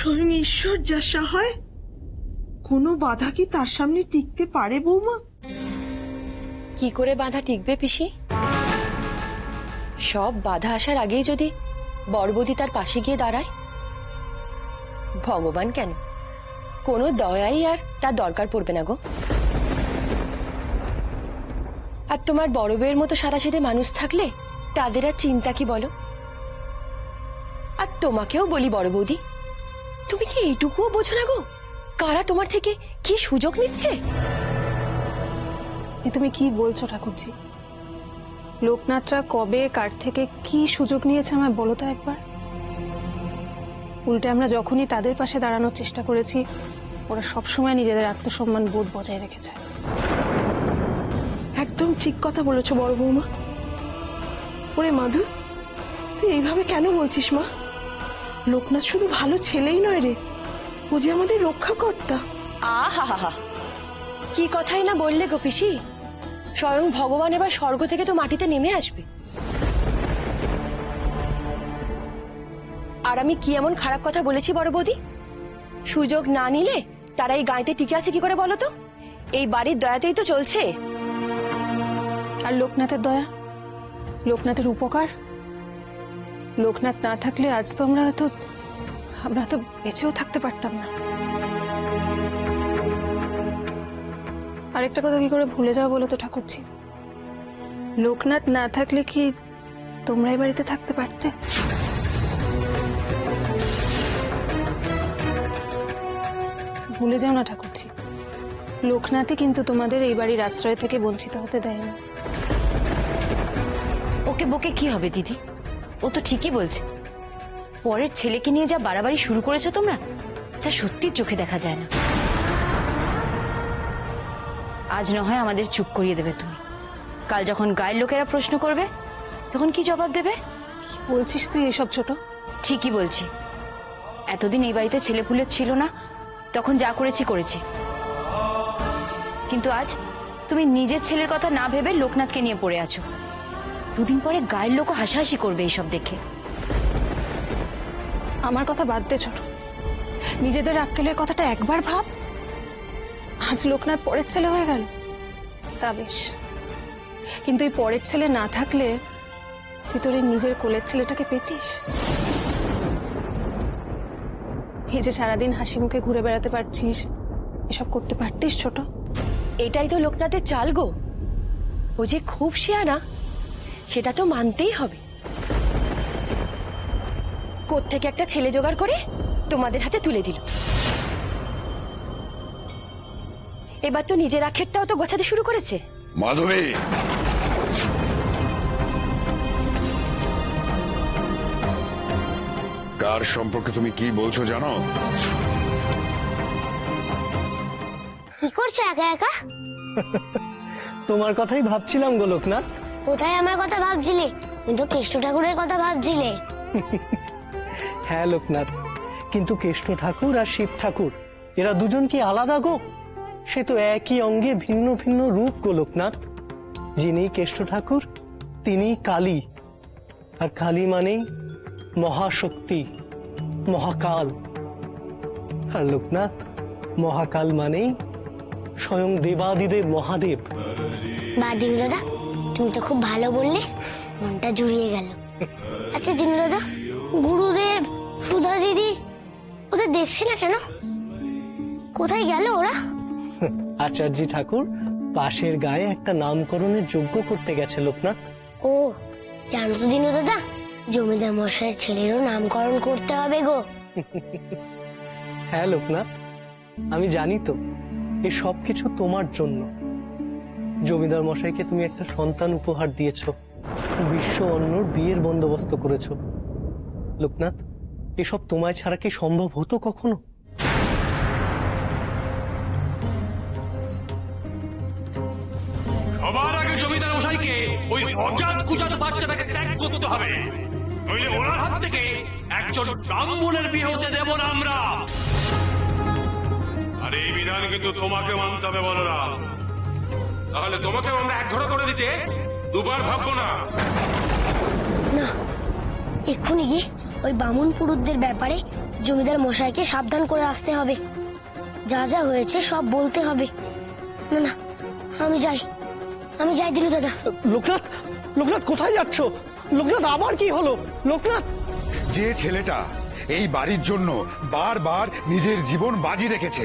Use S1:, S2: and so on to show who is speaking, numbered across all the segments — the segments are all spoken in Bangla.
S1: স্বয়ং ঈশ্বর যা সহায়, কোনো বাধা কি তার সামনে টিকতে পারে বৌমা?
S2: কি করে বাধা টিকবে পিসি? সব বাধা আসার আগেই যদি বড়বৌদি তার পাশে গিয়ে দাঁড়ায়, ভগবান কেন, কোনো দয়াই আর তার দরকার পড়বে না গো। আর তোমার বড় বউয়ের মতো সারাসাথে মানুষ থাকলে তাদের আর চিন্তা কি বলো? আর তোমাকেও বলি বড় বৌদি, তুমি কি এইটুকুও বোঝো না গো কারা তোমার থেকে কি সুযোগ নিচ্ছে?
S3: তুমি কি বলছো ঠাকুরজি? লোকনাথরা কবে কার থেকে কি সুযোগ নিয়েছে আমায় বলো তো একবার। উল্টে আমরা যখনই তাদের পাশে দাঁড়ানোর চেষ্টা করেছি, ওরা সবসময় নিজেদের আত্মসম্মান বোধ বজায় রেখেছে।
S1: একদম ঠিক কথা বলেছো বড় বৌমা। ওরে মাধু, তুই এইভাবে কেন বলছিস মা? লোকনাথ শুধু ভালো ছেলেই নয় রে, ও যে আমাদের রক্ষাকর্তা।
S2: আহা হা হা, কি কথাই না বললে গো পিসি। স্বয়ং ভগবান এবার স্বর্গ থেকে তো মাটিতে নেমে আসবে। আর আমি কি এমন খারাপ কথা বলেছি বড় বৌদি? সুযোগ না নিলে তারা এই গাঁয়েতে টিকে আছে কি করে বলো তো? এই বাড়ির দয়াতেই তো চলছে।
S3: আর লোকনাথের দয়া, লোকনাথের উপকার, লোকনাথ না থাকলে আজ তো আমরা হয়তো বেঁচেও থাকতে পারতাম না। আরেকটা কথা কি করে ভুলে যাও বলো তো ঠাকুরজি? লোকনাথ না থাকলে কি তোমরা এই বাড়িতে থাকতে পারতে? ভুলে যাও না ঠাকুরজি, লোকনাথই কিন্তু তোমাদের এই বাড়ির আশ্রয় থেকে বঞ্চিত হতে দেয়নি।
S4: ওকে বকে কি হবে দিদি? ও তো ঠিকই বলছে। পরের ছেলেকে নিয়ে যা বাড়াবাড়ি শুরু করেছো তোমরা, তা সত্যি চোখে দেখা যায় না। আজ না হয় আমাদের চুপ করিয়ে দেবে তুমি, কাল যখন গায়ের লোকেরা প্রশ্ন করবে তখন কি জবাব দেবে?
S3: কি বলছিস তুই এসব ছোট?
S4: ঠিকই বলছি। এতদিন এই বাড়িতে ছেলেপুলে ছিল না, তখন যা করেছি করেছি, কিন্তু আজ তুমি নিজের ছেলের কথা না ভেবে লোকনাথকে নিয়ে পড়ে আছো। দুদিন পরে গায়ের লোকও হাসাহাসি করবে এইসব দেখে।
S3: আমার কথা বাদ দে ছোট, নিজেদের আক্কেলের কথাটা একবার ভাব। আজ লোকনাথ পরের ছেলে হয়ে গেল, তা বেশ, কিন্তু এই পরের ছেলে না থাকলে তুই তোর এই নিজের কোলের ছেলেটাকে পেতিস? এই যে সারাদিন হাসি মুখে ঘুরে বেড়াতে পারছিস, এসব করতে পারতিস ছোট?
S2: এটাই তো লোকনাথের চাল গো। ও যে খুব শিয়ানা সেটা তো মানতেই হবে। কোত্থেকে একটা ছেলে জোগাড় করে তোমাদের হাতে তুলে দিল। এবার তো নিজের আক্ষেপটাও তো গোছাতে শুরু করেছে।
S5: মাধবী, কার সম্পর্কে তুমি কি বলছো জানো?
S6: কি করছো একা একা?
S7: তোমার কথাই ভাবছিলাম গো লোকনাথ।
S6: কোথায় আমার কথা ভাবছিলে? কিন্তু কেষ্ট ঠাকুরের কথা ভাবছিলে।
S7: হ্যাঁ লোকনাথ, কিন্তু কেষ্ট ঠাকুর আর শিব ঠাকুর এরা দুজন কি আলাদা গো? সে তো একই অঙ্গে ভিন্ন ভিন্ন রূপ গো লোকনাথ। যিনি কেষ্ট ঠাকুর তিনি কালী, আর কালী মানেই মহাশক্তি, মহাকাল। আর লোকনাথ মহাকাল মানেই স্বয়ং দেবাদিদেব মহাদেব।
S6: বা দিনু দাদা, তুমি তো খুব ভালো বললে, মনটা জুড়িয়ে গেল। আচ্ছা দিনু দাদা, গুরুদেব, সুধা দিদি, ওদের দেখছি না কেন? কোথায় গেল ওরা?
S7: আচার্য ঠাকুর পাশের গায়ে একটা নামকরণের যজ্ঞ করতে গেছে লোকনাথ।
S6: ও, জানো তো দিনু দাদা, জমিদার মশাইয়ের ছেলেরও নামকরণ করতে হবে গো।
S7: হ্যাঁ লোকনাথ, আমি জানি তো এই সব কিছু তোমার জন্য। জমিদার মশাইকে তুমি একটা সন্তান উপহার দিয়েছো, বিশ্ব অন্নর বিয়ের বন্দোবস্ত করেছো। লোকনাথ, এসব তোমায় ছাড়া কি সম্ভব হতো কখনো?
S8: সবার আগে জমিদার মশাইকে ওই অজাত কুজাত বাচ্চাটাকে ত্যাগ করতে হবে, নইলে ওনার হাত থেকে একজন ব্রাহ্মণের বিয়ে হতে দেব না আমরা। আর এই বিধান কিন্তু তোমাকে মানতে হবে বলরাম। তাহলে তোমাকে আমরা এক ঘোড়া করে দিতে দুবার ভাববো না।
S6: না, এক্ষুনি গিয়ে ওই বামুন পুরুতদের ব্যাপারে জমিদার মশাইকে সাবধান করে আসতে হবে, যা যা হয়েছে সব বলতে হবে। না না, আমি যাই দিনু দাদা।
S7: লোকনাথ, লোকনাথ কোথায় যাচ্ছ? লোকনাথ আবার কি হলো? লোকনাথ,
S5: যে ছেলেটা এই বাড়ির জন্য বারবার নিজের জীবন বাজি রেখেছে,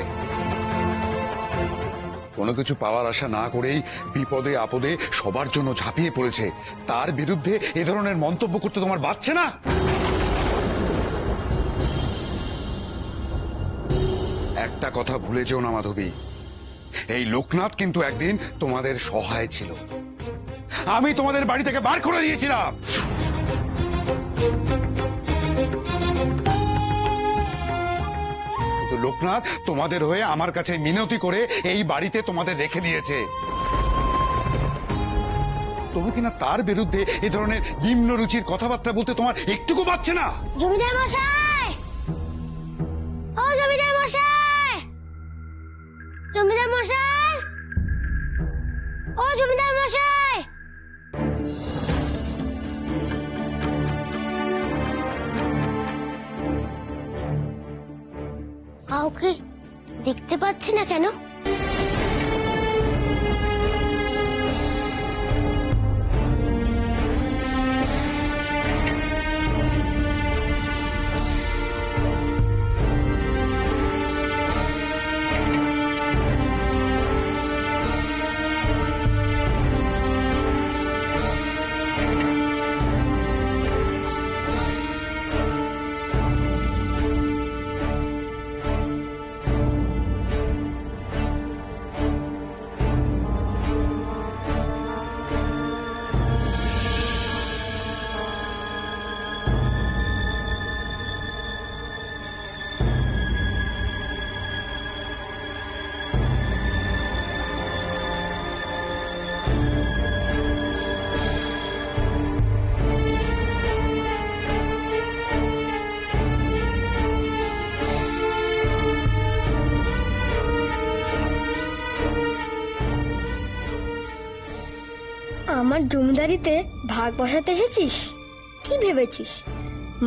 S5: কোনো কিছু পাওয়ার আশা না করেই বিপদে আপদে সবার জন্য ঝাঁপিয়ে পড়েছে, তার বিরুদ্ধে এ ধরনের মন্তব্য করতে তোমার বাচ্ছে না? একটা কথা ভুলে যেও না মাধবী, এই লোকনাথ কিন্তু একদিন তোমাদের সহায় ছিল। আমি তোমাদের বাড়ি থেকে বার করে দিয়েছিলাম। কিন্তু লোকনাথ তোমাদের হয়ে আমার কাছে মিনতি করে এই বাড়িতে তোমাদের রেখে দিয়েছে। তবু কিনা তার বিরুদ্ধে এ ধরনের নিম্ন রুচির কথাবার্তা বলতে তোমার একটুকু পাচ্ছে না?
S6: জমিদার মশাই, ও জমিদার মশাই, জমিদার মশাই, ও জমিদার মশাই। কাউকে দেখতে পাচ্ছি না কেন? আমার জমিদারিতে ভাগ বসাতে এসেছিস? কি ভেবেছিস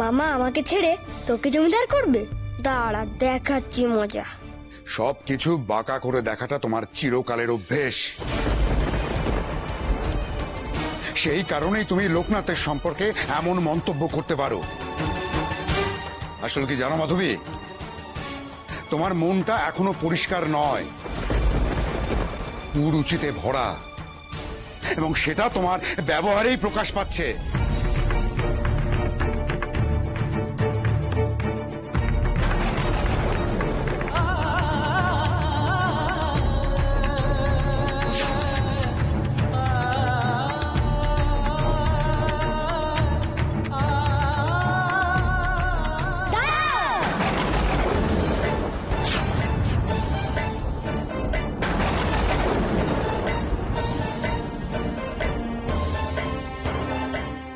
S6: মামা আমাকে ছেড়ে তোকে জমিদার করবে? দাঁড়া, দেখাচ্ছি মজা।
S5: সবকিছু বাঁকা করে দেখাটা তোমার চিরকালের অভ্যেস। সেই কারণেই তুমি লোকনাথের সম্পর্কে এমন মন্তব্য করতে পারো। আসলে কি জানো মাধবী, তোমার মনটা এখনো পরিষ্কার নয়, কুরুচিতে ভরা, এবং সেটা তোমার ব্যবহারেই প্রকাশ পাচ্ছে।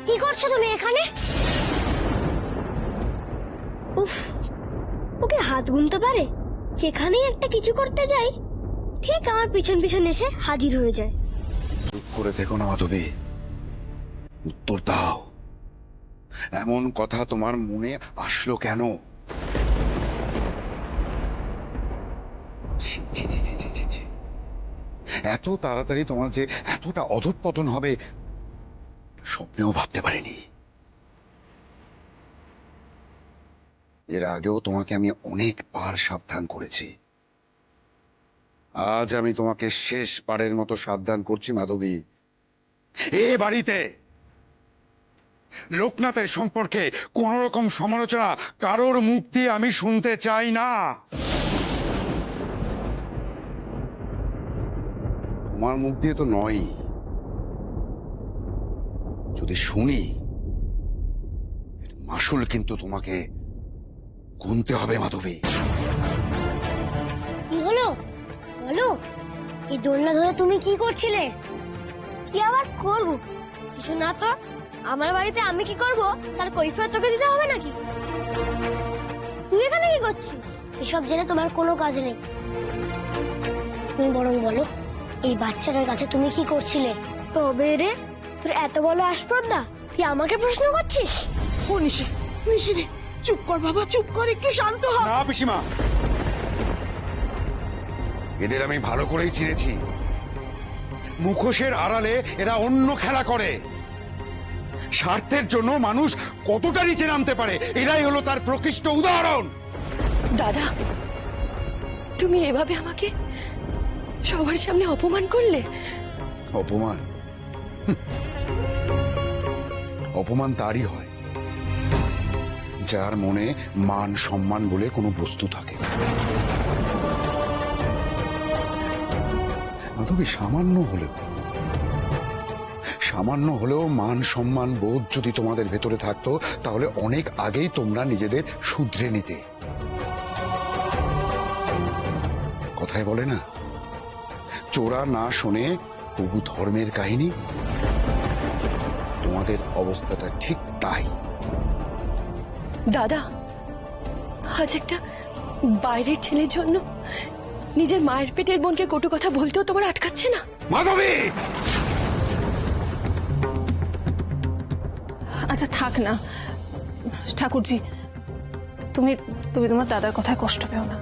S6: কি করছো তুমি এখানে? উফ, ওকে হাত গুনতে পারে? যেখানেই একটা কিছু করতে যাই ঠিক আমার পিছন পিছন এসে হাজির হয়ে যায়।
S5: চুপ করে থেকো না মাধবী, উত্তর দাও। এমন কথা তোমার মনে আসলো কেন? ছি, ছি, ছি, ছি, ছি, ছি, ছি। এত তাড়াতাড়ি তোমার যে এতটা অধঃপতন হবে স্বপ্নেও ভাবতে পারিনি। এর আগেও তোমাকে আমি অনেকবার সাবধান করেছি, আজ আমি তোমাকে শেষবারের মতো সাবধান করছি মাধবী। এ বাড়িতে লোকনাথের সম্পর্কে কোন রকম সমালোচনা কারোর মুখ দিয়ে আমি শুনতে চাই না। তোমার মুখ দিয়ে তো নয়, যদি শুনি মাসুল কিন্তু তোমাকে গুনতে হবে মাধবী।
S6: কি হলো বলো? এই দোলনা ধরে তুমি কি করছিলে? কি আবার করব? কিছু না তো। আমার বাড়িতে আমি কি করব তার কৈফিয়ত তোকে দিতে হবে নাকি? তুই এখানে কি করছিস? এসব জেনে তোমার কোনো কাজ নেই। তুমি বরং বলো, এই বাচ্চাটার কাছে তুমি কি করছিলে? তবে রে, তোর এত বড় আস্পর্ধা, তুই আমাকে প্রশ্ন করছিস?
S1: ও নিশি, নিশি রে, চুপ কর বাবা, চুপ কর, একটু শান্ত হ।
S5: না পিসিমা, এদের আমি ভালো করেই চিনেছি। মুখোশের আড়ালে এরা অন্য খেলা করে। স্বার্থের জন্য মানুষ কতটা নিচে নামতে পারে, এরাই হলো তার প্রকৃষ্ট উদাহরণ।
S2: দাদা, তুমি এভাবে আমাকে সবার সামনে অপমান করলে।
S5: অপমান? অপমান তারই হয় যার মনে মান সম্মান বলে কোনো বস্তু থাকে। তবে সামান্য হলেও মান সম্মান বোধ যদি তোমাদের ভেতরে থাকতো, তাহলে অনেক আগেই তোমরা নিজেদের শুধরে নিতে। কথায় বলে না, চোরা না শোনে তবু ধর্মের কাহিনী। তোমাদের অবস্থাটা ঠিক তাই।
S2: দাদা, আজ একটা বাইরের ছেলের জন্য নিজের মায়ের পেটের বোনকে কটু কথা বলতেও তোমার আটকাচ্ছে না?
S5: মাধবী,
S3: আচ্ছা থাক না ঠাকুরজি, তুমি তুমি তোমার দাদার কথায় কষ্ট পেও না।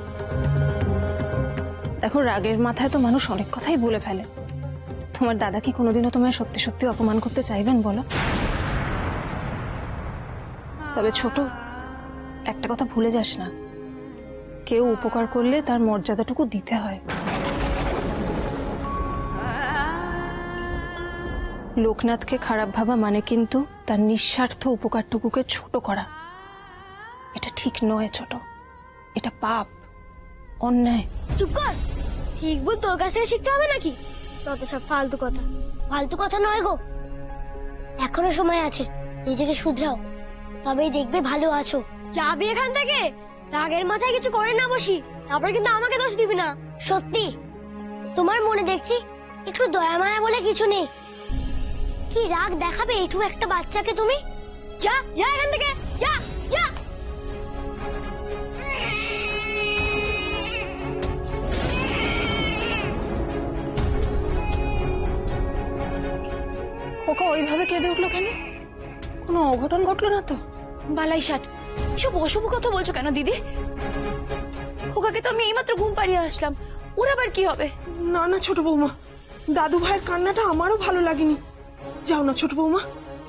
S3: দেখো, রাগের মাথায় তো মানুষ অনেক কথাই বলে ফেলে। তোমার দাদা কি কোনোদিনও তোমায় সত্যি সত্যি অপমান করতে চাইবেন বলো? তবে ছোট, একটা কথা ভুলে যাস না, কেউ উপকার করলে তার মর্যাদাটুকু দিতে হয়। লোকনাথকে খারাপ ভাবা মানে কিন্তু তার নিঃস্বার্থ উপকারটুকুকে ছোট করা। এটা ঠিক নয় ছোট, এটা পাপ, অন্যায়।
S6: চুপ কর, ঠিক বল, তোর কাছ থেকে শিখতে হবে নাকি? তত সব ফালতু কথা। ফালতু কথা নয় গো, এখনো সময় আছে, নিজেকে শুধরাও, তবেই দেখবে ভালো আছো। যাবি এখান থেকে, রাগের মাথায় কিছু করে না বসি, তারপর কিন্তু আমাকে দোষ দিবি না। সত্যি তোমার মনে দেখছি একটু দয়া মায়া বলে কিছু নেই। কি রাগ দেখাবে এইটুকু একটা বাচ্চাকে তুমি? যা যা এখান থেকে, যা যা।
S3: খোকা ওইভাবে কেঁদে উঠলো কেন? কোনো অঘটন ঘটলো না তো?
S4: বালাই ষাট, এসব অশুভ কথা বলছো কেন দিদি? খোকাকে তো আমি এইমাত্র ঘুম পাড়িয়ে আসলাম, ওর আবার কি হবে?
S1: না না ছোট বৌমা, দাদু ভাইয়ের কান্নাটা আমারও ভালো লাগেনি। যাও না ছোট বৌমা,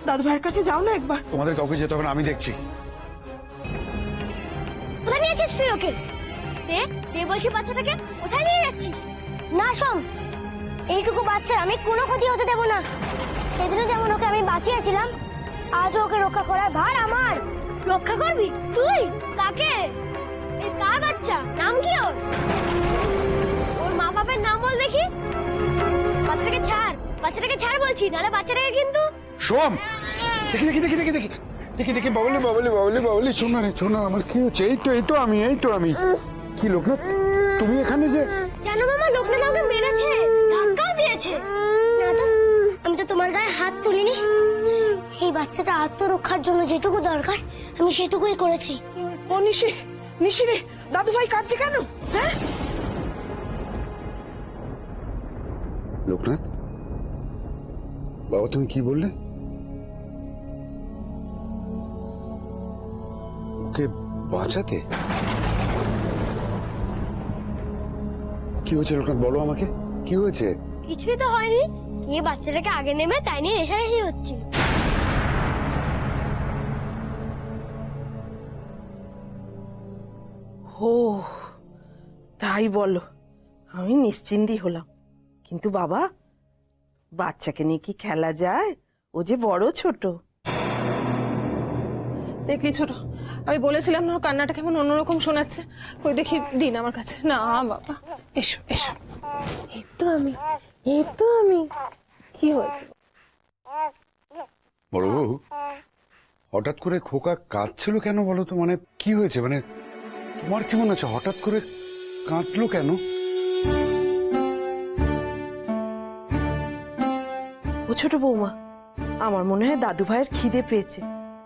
S1: দাদু ভাইয়ের কাছে যাও না একবার।
S5: তোমাদের কাউকে যেতে হবে না, আমি দেখছি।
S6: কোথায় নিয়ে যাচ্ছিস তুই ওকে? দে বলছি বাচ্চাটাকে, কোথায় নিয়ে যাচ্ছিস? না শোন, এইটুকু বাচ্চার আমি কোনো ক্ষতি হতে দেব না। সেদিনও যেমন ওকে আমি বাঁচিয়েছিলাম, আজও ওকে রক্ষা করার ভার আমার। রক্ষা করবি তুই? কাকে? এর কার বাচ্চা? নাম কি ওর? ওর মা বাবার নাম বল দেখি। বাচ্চাটাকে ছাড়, বাচ্চাটাকে ছাড় বলছি, নাহলে বাচ্চাটাকে কিন্তু।
S5: সোম, দেখি দেখি দেখি দেখি দেখি দেখি দেখি, বাবলি বাবলি বাবলি বাবলি, শোন না রে, শোন না, আমার কি হচ্ছে? এই তো আমি কি লোকনাথ, তুমি এখানে যে?
S6: জানো মামা, লোকনাথ আমাকে মেরেছে, ধাক্কাও দিয়েছে। না তো, আমি তো তোমার গায়ে হাত তুলিনি। এই বাচ্চাটা আত্মরক্ষার জন্য যেটুকু দরকার আমি সেটুকুই করেছি।
S1: ও নিশি, নিশি রে, দাদু ভাই কাঁদছে কেন? হ্যাঁ
S5: লোকনাথ, বাবা তুমি কি বললে? ওকে বাঁচাতে? কি হয়েছে লোকনাথ, বলো আমাকে, কি হয়েছে?
S6: কিছুই তো হয়নি, কে বাচ্চাটাকে আগে নেমে তাই নিয়ে রেষারেষি হচ্ছিল।
S1: ও তাই বলো, আমি নিশ্চিন্তি হলাম। কিন্তু বাবা, বাচ্চাকে নিয়ে কি খেলা যায়? ও যে বড় ছোট।
S3: দেখলি ছোট, আমি বলেছিলাম না ওর কান্নাটা কেমন অন্যরকম শোনাচ্ছে। ওই দেখি দিন আমার কাছে। না বাবা, এসো এসো, এই তো আমি। কি হয়েছে?
S5: বড় বউ, হঠাৎ করে খোকা কাঁদছিল কেন বলো তো? মানে কি হয়েছে? মানে তোমার কি মনে হচ্ছে হঠাৎ করে কাঁদলো কেন?
S1: ও ছোট বৌমা, আমার মনে হয় দাদু ভাইয়ের খিদে পেয়েছে।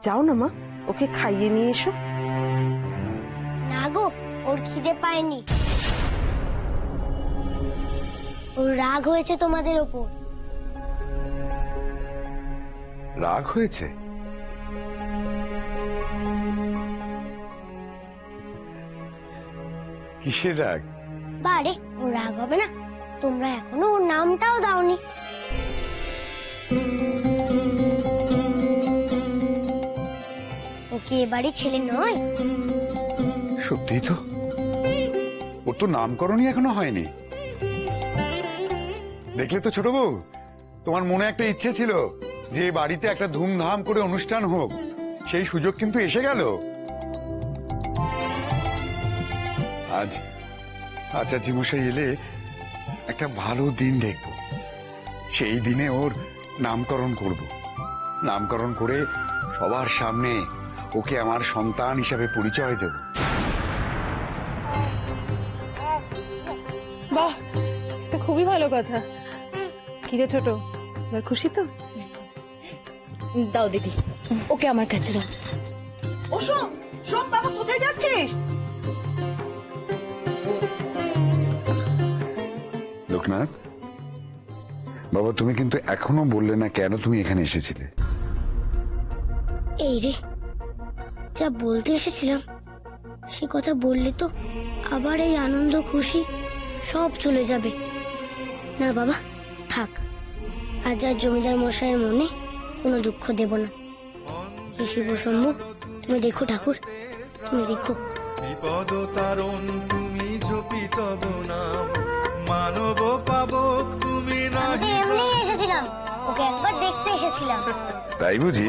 S1: যাও না মা, ওকে খাইয়ে নিয়ে এসো।
S6: না গো, ওর খিদে পায়নি, ওর রাগ হয়েছে তোমাদের ওপর।
S5: রাগ হয়েছে? কিসের রাগ?
S6: বারে ওর রাগ হবে না? তোমরা এখনো ওর নামটাও দাওনি। ও কি এবারে ছেলে নয়?
S5: সত্যি তো, ওর তো নামকরণই এখনো হয়নি। দেখলে তো ছোট বউ, তোমার মনে একটা ইচ্ছে ছিল যে বাড়িতে একটা ধুমধাম করে অনুষ্ঠান হোক, সেই সুযোগ কিন্তু এসে গেল। আজ আচার্য মশাই এলে একটা ভালো দিন দেখব, সেই দিনে ওর নামকরণ করব। নামকরণ করে সবার সামনে ওকে আমার সন্তান হিসাবে পরিচয় দেব।
S3: বাহ, তো খুবই ভালো কথা। কিরে ছোট, এবার খুশি তো?
S4: দাও দিদি, ওকে আমার কাছে দাও।
S1: ও শোন, শোন বাবা, কোথায় যাচ্ছিস?
S5: লোকনাথ বাবা, তুমি কিন্তু এখনো বললে না কেন তুমি এখানে এসেছিলে।
S6: এই রে, যা বলতে এসেছিলাম সে কথা বললে তো আবার এই আনন্দ খুশি সব চলে যাবে। না বাবা, থাক, আজ আর জমিদার মশাইয়ের মনে কোনো দুঃখ দেব না। হে শিব শম্ভু, তুমি দেখো ঠাকুর, তুমি দেখো।
S9: বিপদ তারণ তুমি জপি তব নাম, মানব পাবক তুমি না।
S6: আমি তো এমনি এসেছিলাম, ওকে একবার দেখতে এসেছিলাম।
S5: তাই বুঝি?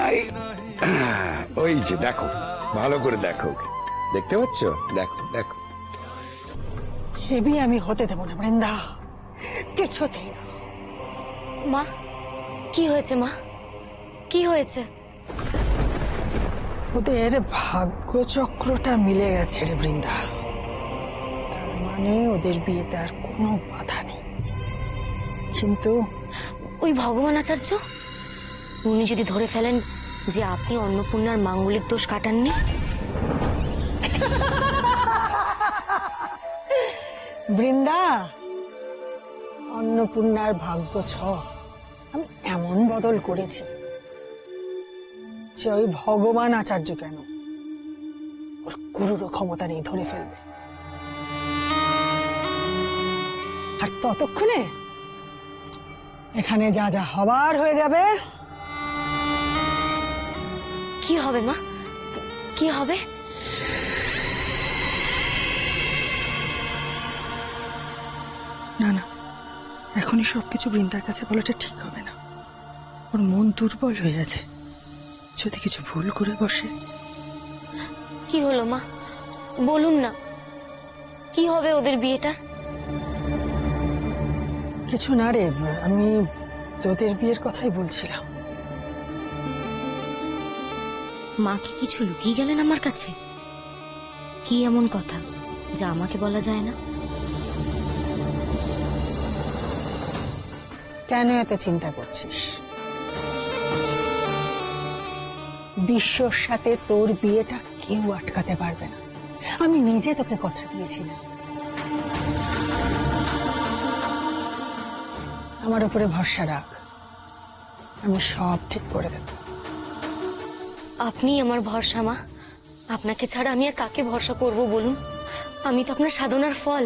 S5: আই, ওই যে দেখো, ভালো করে দেখো, ওকে দেখতে পাচ্ছ? দেখো দেখো।
S10: হেবি আমি হতে দেব না বৃন্দা, কিছুতেই না।
S4: মা, কি হয়েছে মা? কি হয়েছে?
S10: ওদের ভাগ্যচক্রটা মিলে গেছে রে বৃন্দা। তার মানে ওদের বিয়েতে আর কোনো বাধা নেই। কিন্তু
S4: ওই ভগবান আচার্য, উনি যদি ধরে ফেলেন যে আপনি অন্নপূর্ণার মাঙ্গলিক দোষ কাটাননি?
S10: বৃন্দা, অন্নপূর্ণার ভাগ্য ছক আমি এমন বদল করেছি যে ওই ভগবান আচার্য কেন ওর গুরুরও ক্ষমতা নেই ধরে ফেলবে। আর ততক্ষণে এখানে যা যা হবার হয়ে যাবে।
S4: কি হবে মা, কি হবে?
S10: না না, এখনই সবকিছু বৃন্দার কাছে বলাটা ঠিক হবে না। ওর মন দুর্বল হয়ে আছে, যদি কিছু ভুল করে বসে।
S4: কি হলো মা, বলুন না, কি হবে ওদের বিয়েটা?
S10: কিছু না রে, আমি তোদের বিয়ের কথাই বলছিলাম।
S4: মা কি কিছু লুকিয়ে গেলেন আমার কাছে? কি এমন কথা যা আমাকে বলা যায় না?
S10: কেন এত চিন্তা করছিস? বিশ্বর সাথে তোর বিয়েটা কেউ আটকাতে পারবে না। আমি নিজে তোকে কথা দিয়েছিলাম। আমার উপরে ভরসা রাখ, আমি সব ঠিক করে দেব।
S4: আপনি আমার ভরসা মা, আপনাকে ছাড়া আমি আর কাকে ভরসা করব বলুন? আমি তো আপনার সাধনার ফল।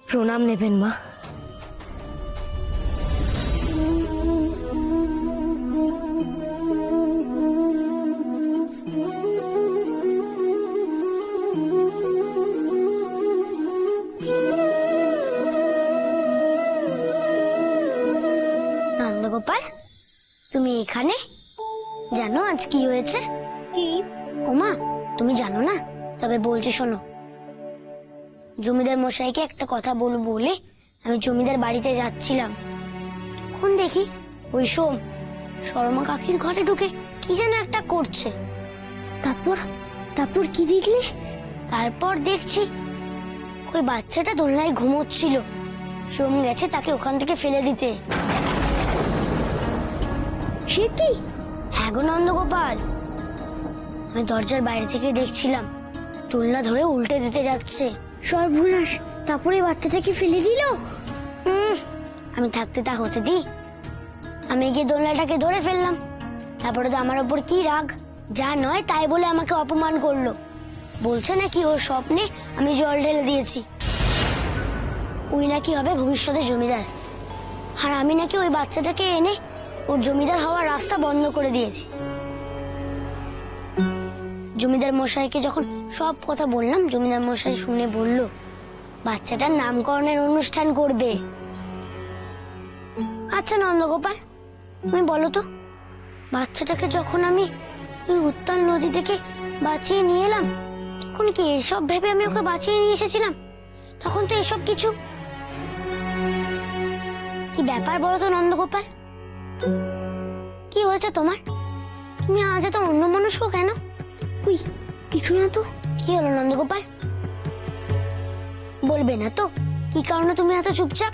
S4: প্রণাম নেবেন মা।
S6: নন্দগোপাল, তুমি এখানে? জানো আজ কি হয়েছে? কি? ওমা, তুমি জানো না? তবে বলছি শোনো। জমিদার মশাইকে একটা কথা বলবো বলে আমি জমিদার বাড়িতে যাচ্ছিলাম, তখন দেখি ওই সোম শর্মা কাকির ঘরে ঢুকে কি যেন একটা করছে। তারপর তারপর কি দেখলে? তারপর দেখছি ওই বাচ্চাটা দোলনায় ঘুমোচ্ছিল। সোম গেছে তাকে ওখান থেকে ফেলে দিতে। সে কি? হ্যাঁ গো নন্দগোপাল, আমি দরজার বাইরে থেকে দেখছিলাম, দোলনা ধরে উল্টে দিতে যাচ্ছে। সর্বনাশ, তারপরে বাচ্চাটাকে ফেলে দিল। আমি থাকতে তা হতে দি? আমি গিয়ে দোলনাটাকে ধরে ফেললাম। তারপরে তো আমার ওপর কি রাগ, যা নয় তাই বলে আমাকে অপমান করলো। বলছে নাকি ওর স্বপ্নে আমি জল ঢেলে দিয়েছি। ওই নাকি হবে ভবিষ্যতে জমিদার, আর আমি নাকি ওই বাচ্চাটাকে এনে ওর জমিদার হওয়ার রাস্তা বন্ধ করে দিয়েছি। জমিদার মশাইকে যখন সব কথা বললাম, জমিদার মশাই শুনে বলল বাচ্চাটার নামকরণের অনুষ্ঠান করবে। আচ্ছা নন্দগোপাল, তুমি বলো তো, বাচ্চাটাকে যখন আমি ওই উত্তাল নদী থেকে বাঁচিয়ে নিয়ে এলাম, তখন কি এসব ভেবে আমি ওকে বাঁচিয়ে নিয়ে এসেছিলাম? তখন তো এসব কিছু কি ব্যাপার বলো তো নন্দগোপাল? কি হয়েছে তোমার? তুমি আজ এত অন্যমনস্ক কেন? উই, কিছু না তো। কি হলো নন্দগোপাল? বলবে না তো কি কারণে তুমি এত চুপচাপ?